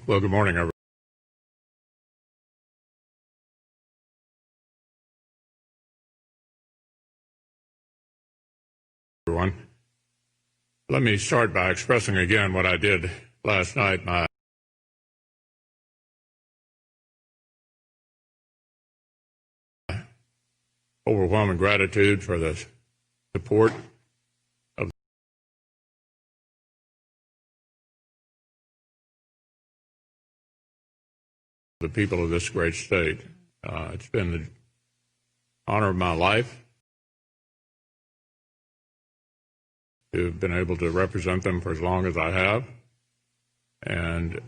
Well, good morning, everyone. Let me start by expressing again what I did last night, my overwhelming gratitude for the support of the people of this great state. It's been the honor of my life to have been able to represent them for as long as I have. And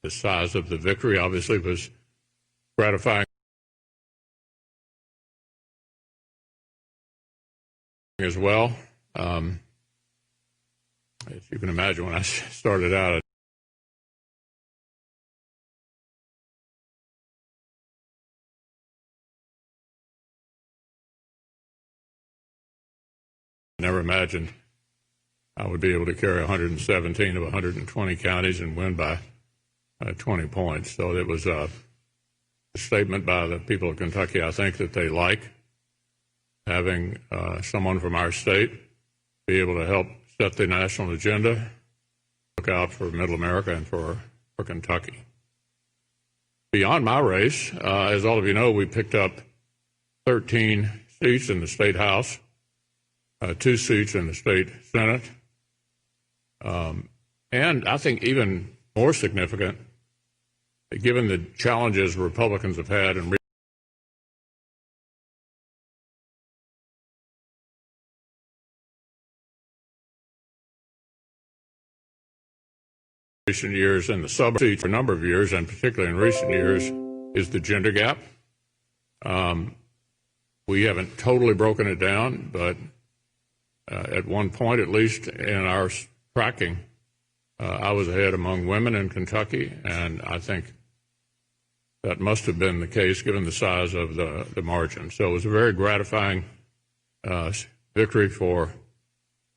the size of the victory obviously was gratifying as well. As you can imagine, when I started out, I never imagined I would be able to carry 117 of 120 counties and win by 20 points. So it was a statement by the people of Kentucky, I think, that they like having someone from our state be able to help set the national agenda, look out for Middle America and for Kentucky. Beyond my race, as all of you know, we picked up 13 seats in the state House, 2 seats in the state Senate, and I think even more significant, given the challenges Republicans have had in recent years in the suburbs for a number of years, and particularly in recent years, is the gender gap. We haven't totally broken it down, but at one point, at least in our tracking, I was ahead among women in Kentucky, and I think that must have been the case given the size of the margin. So it was a very gratifying victory for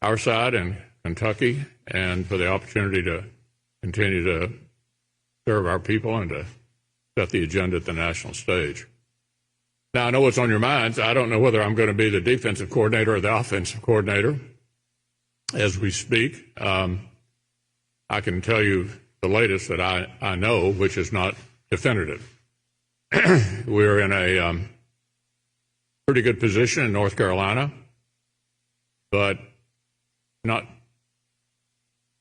our side in Kentucky and for the opportunity to continue to serve our people and to set the agenda at the national stage. Now, I know what's on your minds. I don't know whether I'm going to be the defensive coordinator or the offensive coordinator as we speak. I can tell you the latest that I know, which is not definitive. We're in a pretty good position in North Carolina, but not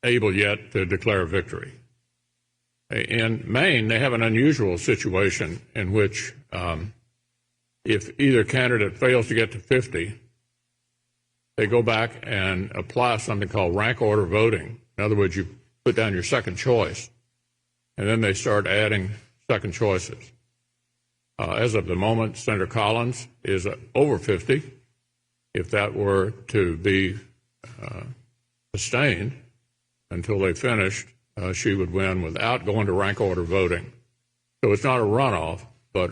able yet to declare victory. In Maine, they have an unusual situation in which if either candidate fails to get to 50, they go back and apply something called rank order voting. In other words, you put down your second choice, and then they start adding second choices. As of the moment, Senator Collins is over 50. If that were to be sustained until they finished, she would win without going to rank order voting. So it's not a runoff, but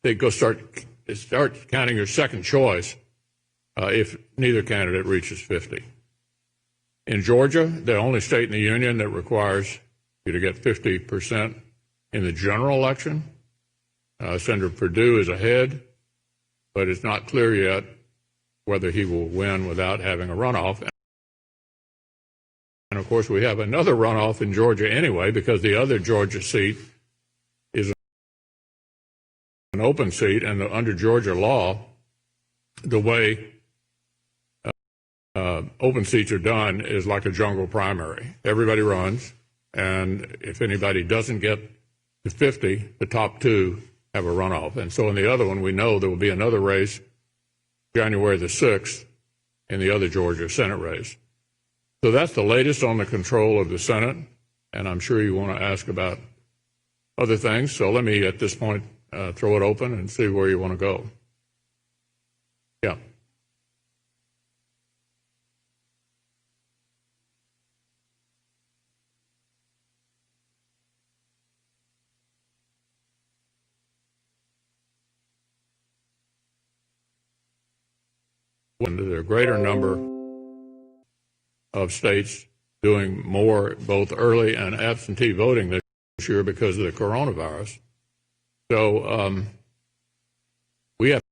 they go start counting your second choice if neither candidate reaches 50. In Georgia, the only state in the union that requires you to get 50% in the general election, Senator Perdue is ahead, but it's not clear yet whether he will win without having a runoff. And of course, we have another runoff in Georgia anyway, because the other Georgia seat is an open seat, and under Georgia law, the way open seats are done is like a jungle primary. Everybody runs, and if anybody doesn't get to 50, the top 2 have a runoff. And so in the other one, we know there will be another race January the 6th in the other Georgia Senate race. So that's the latest on the control of the Senate, and I'm sure you want to ask about other things. So let me, at this point, throw it open and see where you want to go. Yeah. when there are a greater number of states doing more both early and absentee voting this year because of the coronavirus. So we have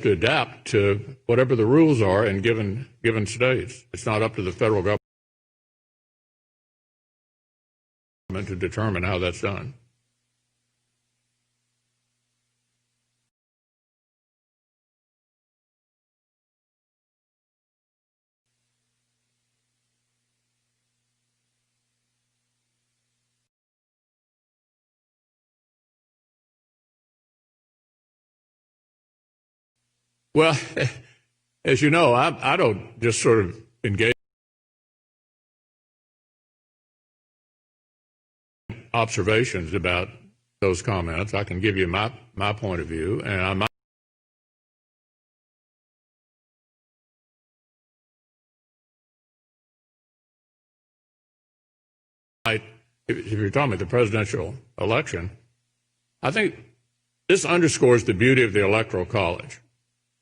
to adapt to whatever the rules are in given states. It's not up to the federal government to determine how that's done. Well, as you know, I don't just sort of engage observations about those comments. I can give you my point of view, and I might, if you're talking about the presidential election, I think this underscores the beauty of the Electoral College.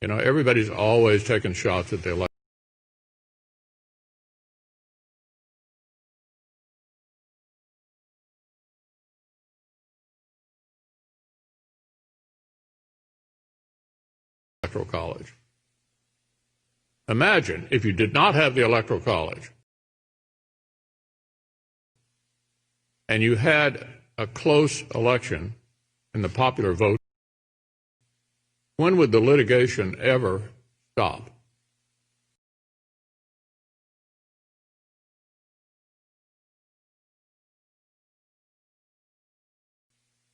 You know, everybody's always taking shots at the Electoral College. Imagine if you did not have the Electoral College and you had a close election in the popular vote. When would the litigation ever stop?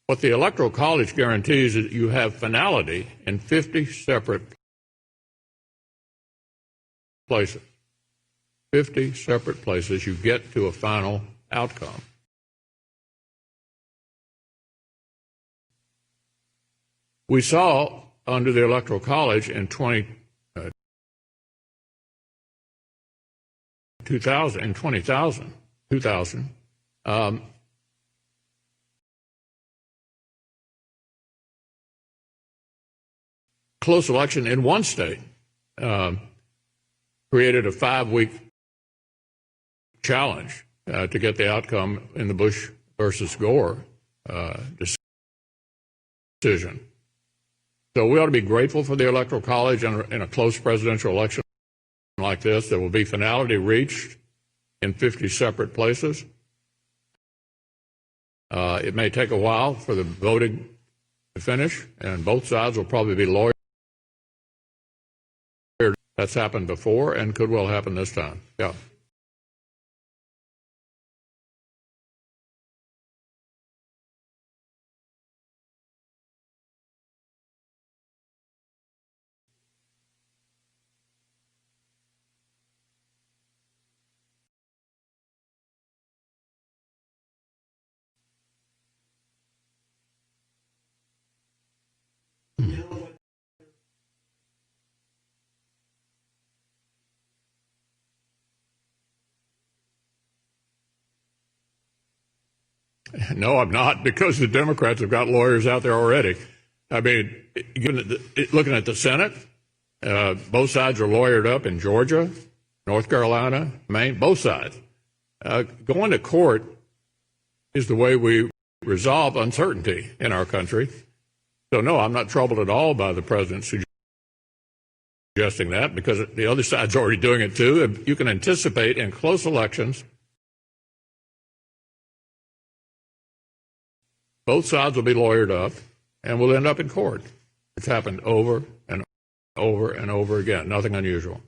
What the Electoral College guarantees is that you have finality in 50 separate places. 50 separate places you get to a final outcome. We saw under the Electoral College in 2000, close election in one state created a 5-week challenge to get the outcome in the Bush versus Gore decision. So we ought to be grateful for the Electoral College in a close presidential election like this. There will be finality reached in 50 separate places. It may take a while for the voting to finish, and both sides will probably be lawyered. That's happened before and could well happen this time. Yeah. No, I'm not, because the Democrats have got lawyers out there already. I mean, looking at the Senate, both sides are lawyered up in Georgia, North Carolina, Maine, both sides. Going to court is the way we resolve uncertainty in our country. So, no, I'm not troubled at all by the president suggesting that, because the other side's already doing it too. And you can anticipate in close elections, both sides will be lawyered up and will end up in court. It's happened over and over and over again. Nothing unusual.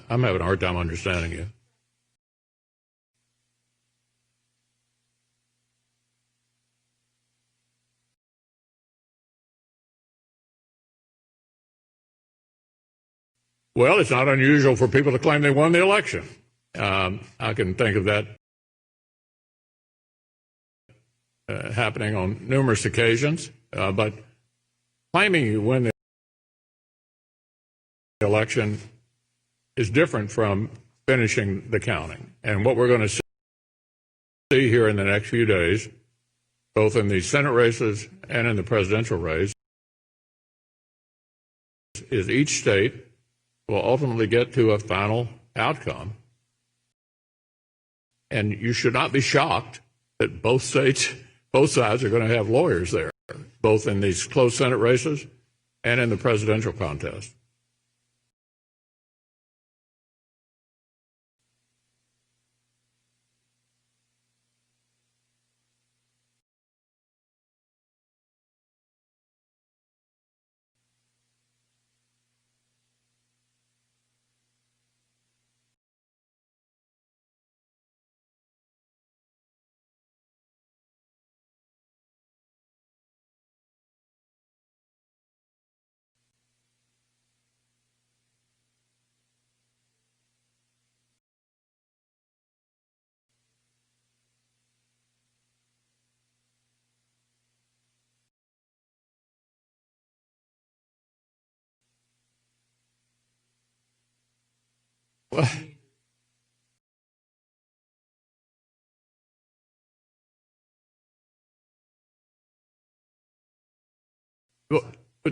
I'm having a hard time understanding you. Well, it's not unusual for people to claim they won the election. I can think of that happening on numerous occasions, but claiming you win the election is different from finishing the counting. And what we're going to see here in the next few days both in the Senate races and in the presidential race, is each state will ultimately get to a final outcome. And you should not be shocked that both sides are going to have lawyers there, both in these close Senate races and in the presidential contest.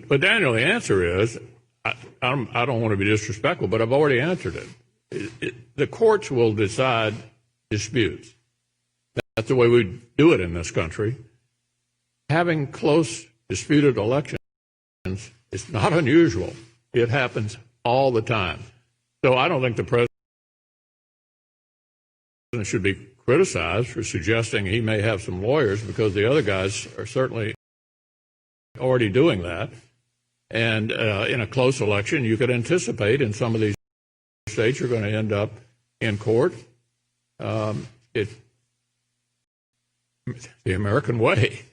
But Daniel, the answer is, I don't want to be disrespectful, but I've already answered it. The courts will decide disputes. That's the way we do it in this country. Having close, disputed elections is not unusual. It happens all the time. So I don't think the president should be criticized for suggesting he may have some lawyers, because the other guys are certainly already doing that. And in a close election, you could anticipate in some of these states you're going to end up in court. It's the American way.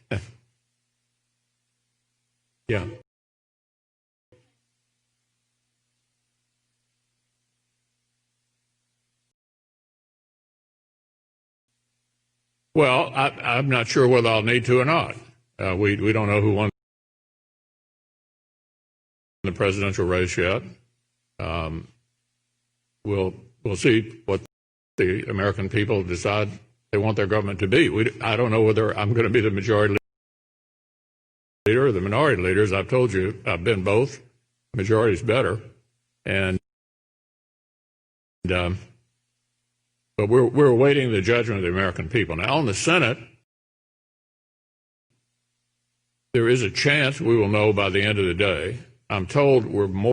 Yeah. Well, I'm not sure whether I'll need to or not. We don't know who won the presidential race yet. We'll see what the American people decide they want their government to be. I don't know whether I'm going to be the majority leader or the minority leader. As I've told you, I've been both. Majority is better, but we're awaiting the judgment of the American people. Now, on the Senate, there is a chance we will know by the end of the day. I'm told we're more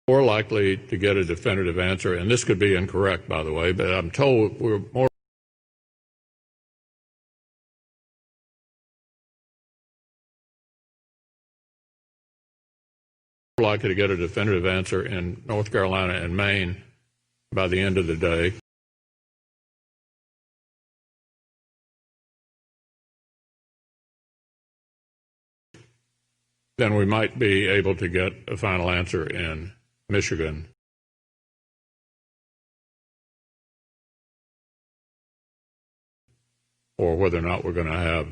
likely to get a definitive answer, and this could be incorrect, by the way, but I'm told we're more likely to get a definitive answer in North Carolina and Maine by the end of the day. Then we might be able to get a final answer in Michigan. Or whether or not we're going to have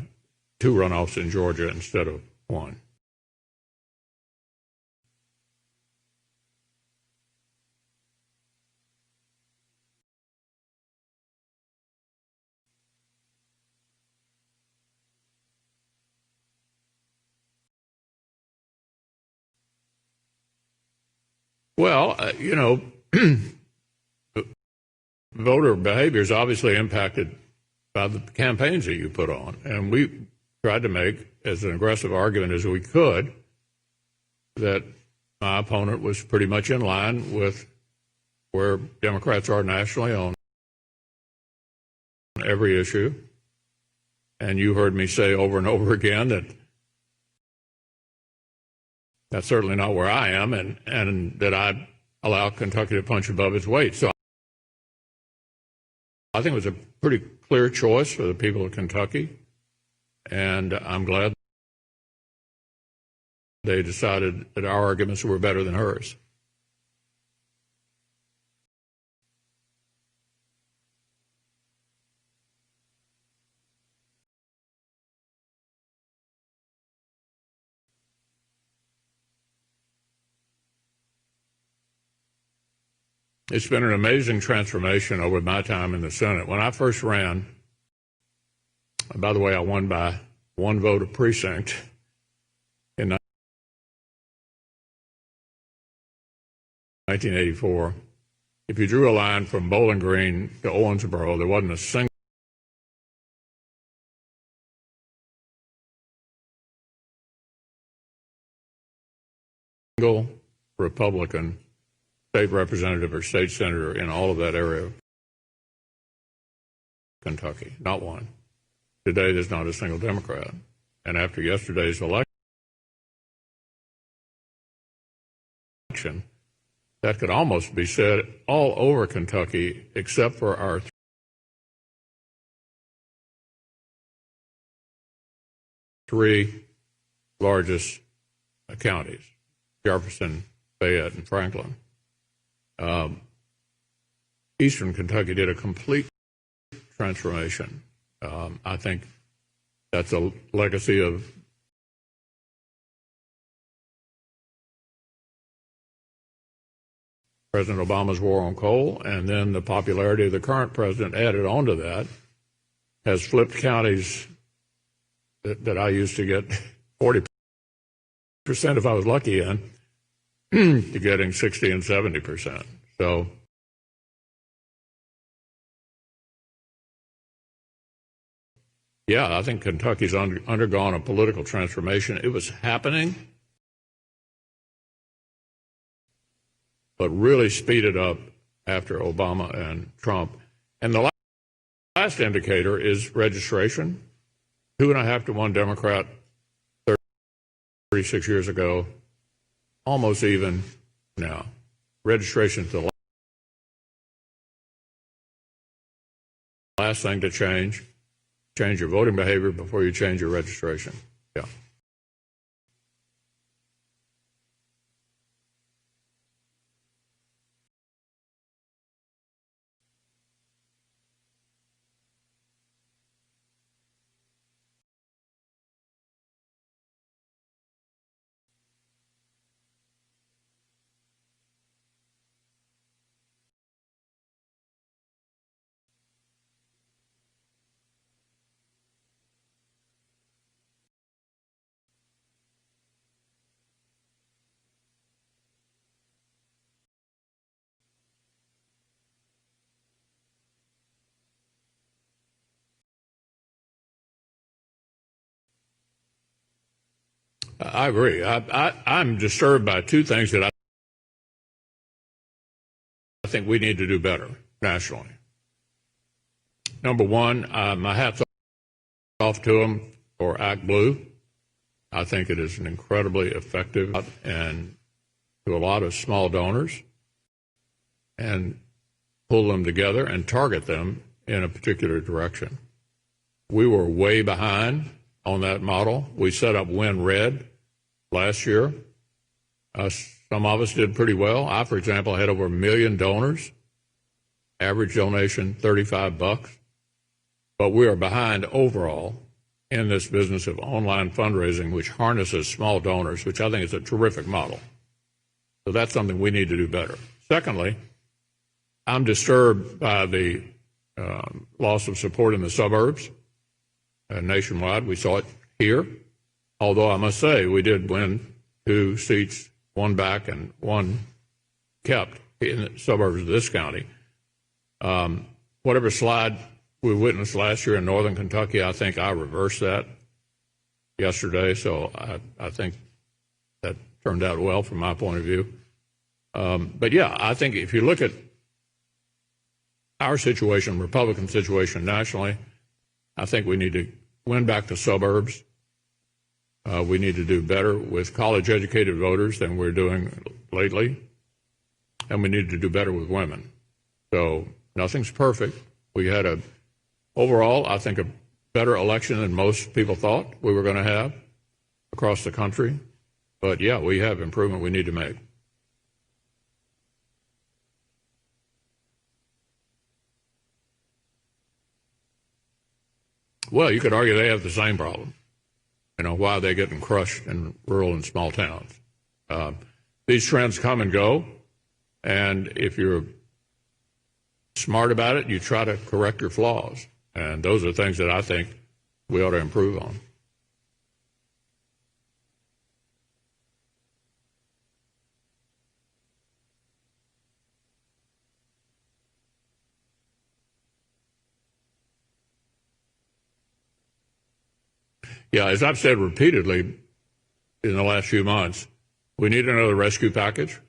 2 runoffs in Georgia instead of 1. Well, voter behavior is obviously impacted by the campaigns that you put on. And we tried to make as an aggressive argument as we could that my opponent was pretty much in line with where Democrats are nationally on every issue. And you heard me say over and over again that that's certainly not where I am, and that I allow Kentucky to punch above its weight. So I think it was a pretty clear choice for the people of Kentucky, and I'm glad they decided that our arguments were better than hers. It's been an amazing transformation over my time in the Senate. When I first ran, By the way, I won by one vote a precinct in 1984. If you drew a line from Bowling Green to Owensboro, there wasn't a single Republican state representative or state senator in all of that area of Kentucky. Not one. Today, there's not a single Democrat. And after yesterday's election, that could almost be said all over Kentucky, except for our three largest counties, Jefferson, Fayette, and Franklin. Eastern Kentucky did a complete transformation. I think that's a legacy of President Obama's war on coal, and then the popularity of the current president added on to that has flipped counties that I used to get 40% if I was lucky in to getting 60 and 70%. So yeah, I think Kentucky's undergone a political transformation. It was happening, but really speeded up after Obama and Trump. And the last indicator is registration. 2.5 to 1 Democrat 36 years ago, almost even now. Registration is the last thing to change. Change your voting behavior before you change your registration. Yeah. I agree. I'm disturbed by two things that I think we need to do better nationally. Number one, my hat's off to them for Act Blue. I think it is an incredibly effective and to a lot of small donors and pull them together and target them in a particular direction. We were way behind on that model. We set up Win Red last year. Some of us did pretty well. I, for example, had over 1 million donors, average donation $35. But we are behind overall in this business of online fundraising, which harnesses small donors, which I think is a terrific model. So that's something we need to do better. Secondly, I'm disturbed by the loss of support in the suburbs nationwide. We saw it here, although I must say we did win 2 seats, 1 back and 1 kept in the suburbs of this county. Whatever slide we witnessed last year in northern Kentucky, I think I reversed that yesterday, so I think that turned out well from my point of view. But yeah, I think if you look at our situation, Republican situation nationally, I think we need to win back the suburbs. We need to do better with college-educated voters than we're doing lately, and we need to do better with women. So nothing's perfect. We had overall, I think, a better election than most people thought we were going to have across the country. But yeah, we have improvement we need to make. Well, you could argue they have the same problem. You know, why are they getting crushed in rural and small towns? These trends come and go, and if you're smart about it, you try to correct your flaws. And those are things that I think we ought to improve on. Yeah, as I've said repeatedly in the last few months, we need another rescue package.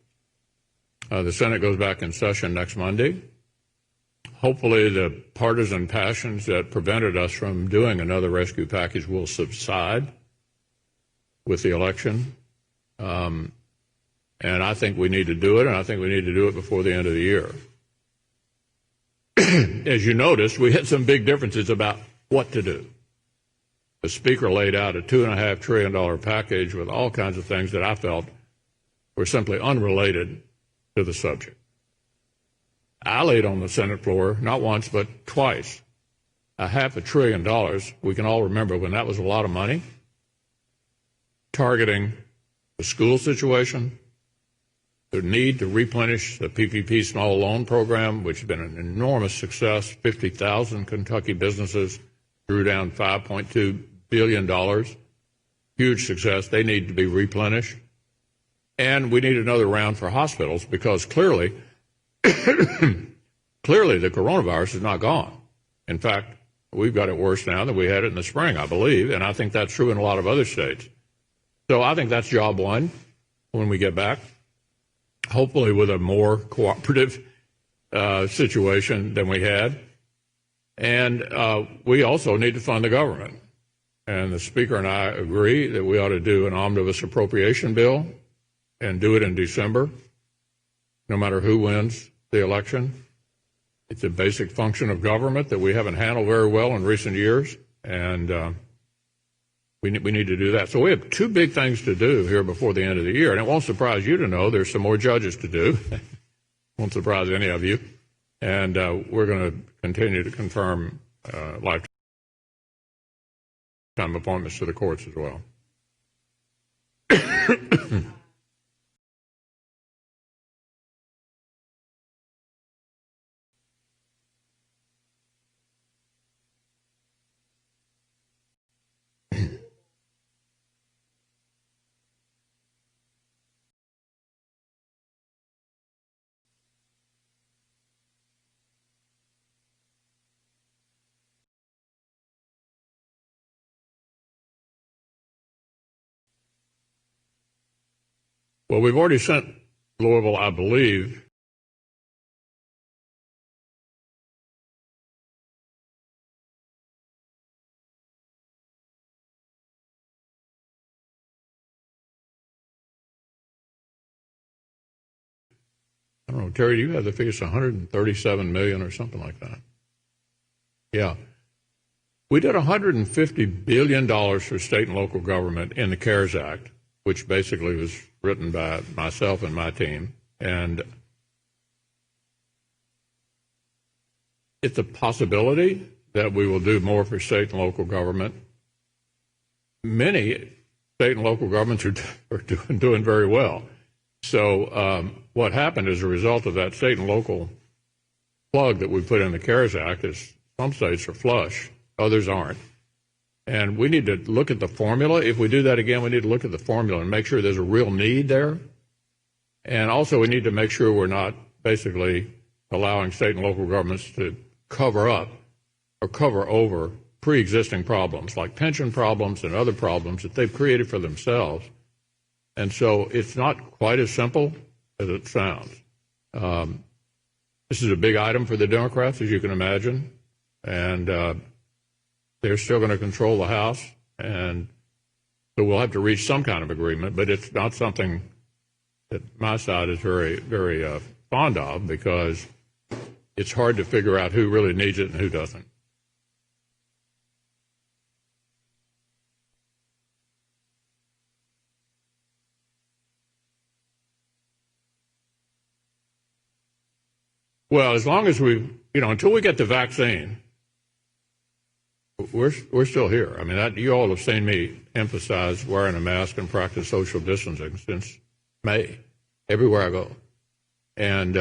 The Senate goes back in session next Monday. Hopefully the partisan passions that prevented us from doing another rescue package will subside with the election. And I think we need to do it, and I think we need to do it before the end of the year. As you noticed, we had some big differences about what to do. The Speaker laid out a $2.5 trillion package with all kinds of things that I felt were simply unrelated to the subject. I laid on the Senate floor, not once, but twice, $500 billion. We can all remember when that was a lot of money, targeting the school situation, the need to replenish the PPP small loan program, which has been an enormous success. 50,000 Kentucky businesses drew down $5.2 billion. Huge success. They need to be replenished. And we need another round for hospitals because clearly the coronavirus is not gone. In fact, we've got it worse now than we had it in the spring, I believe, and I think that's true in a lot of other states. So I think that's job one when we get back, hopefully with a more cooperative situation than we had. And we also need to fund the government. And the Speaker and I agree that we ought to do an omnibus appropriation bill and do it in December, no matter who wins the election. It's a basic function of government that we haven't handled very well in recent years, and we need to do that. So we have two big things to do here before the end of the year, and it won't surprise you to know there's some more judges to do. Won't surprise any of you. And we're going to continue to confirm lifetime appointments to the courts as well. Well, we've already sent Louisville, I believe, I don't know, Terry, do you have the figures, 137 million or something like that? Yeah. We did $150 billion for state and local government in the CARES Act, which basically was written by myself and my team. And it's a possibility that we will do more for state and local government. Many state and local governments are doing very well. So what happened as a result of that state and local plug that we put in the CARES Act is some states are flush, others aren't. And we need to look at the formula. If we do that again, we need to look at the formula and make sure there's a real need there. And also we need to make sure we're not basically allowing state and local governments to cover up or cover over pre-existing problems like pension problems and other problems that they've created for themselves. And so it's not quite as simple as it sounds. This is a big item for the Democrats, as you can imagine. And they're still going to control the House, and so we'll have to reach some kind of agreement, but it's not something that my side is very, very fond of because it's hard to figure out who really needs it and who doesn't. Well, as long as until we get the vaccine, we're still here. I mean, you all have seen me emphasize wearing a mask and practice social distancing since May, everywhere I go. And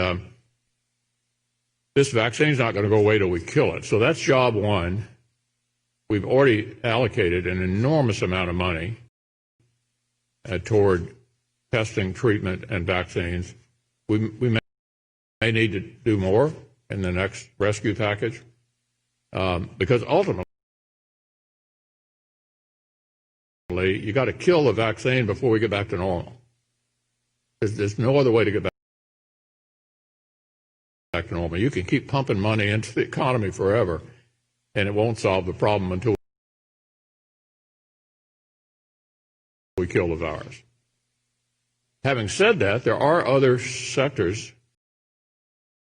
this vaccine is not going to go away till we kill it. So that's job one. we've already allocated an enormous amount of money toward testing, treatment, and vaccines. We may need to do more in the next rescue package because ultimately you got to kill the vaccine before we get back to normal. There's no other way to get back to normal. You can keep pumping money into the economy forever, and it won't solve the problem until we kill the virus. Having said that, there are other sectors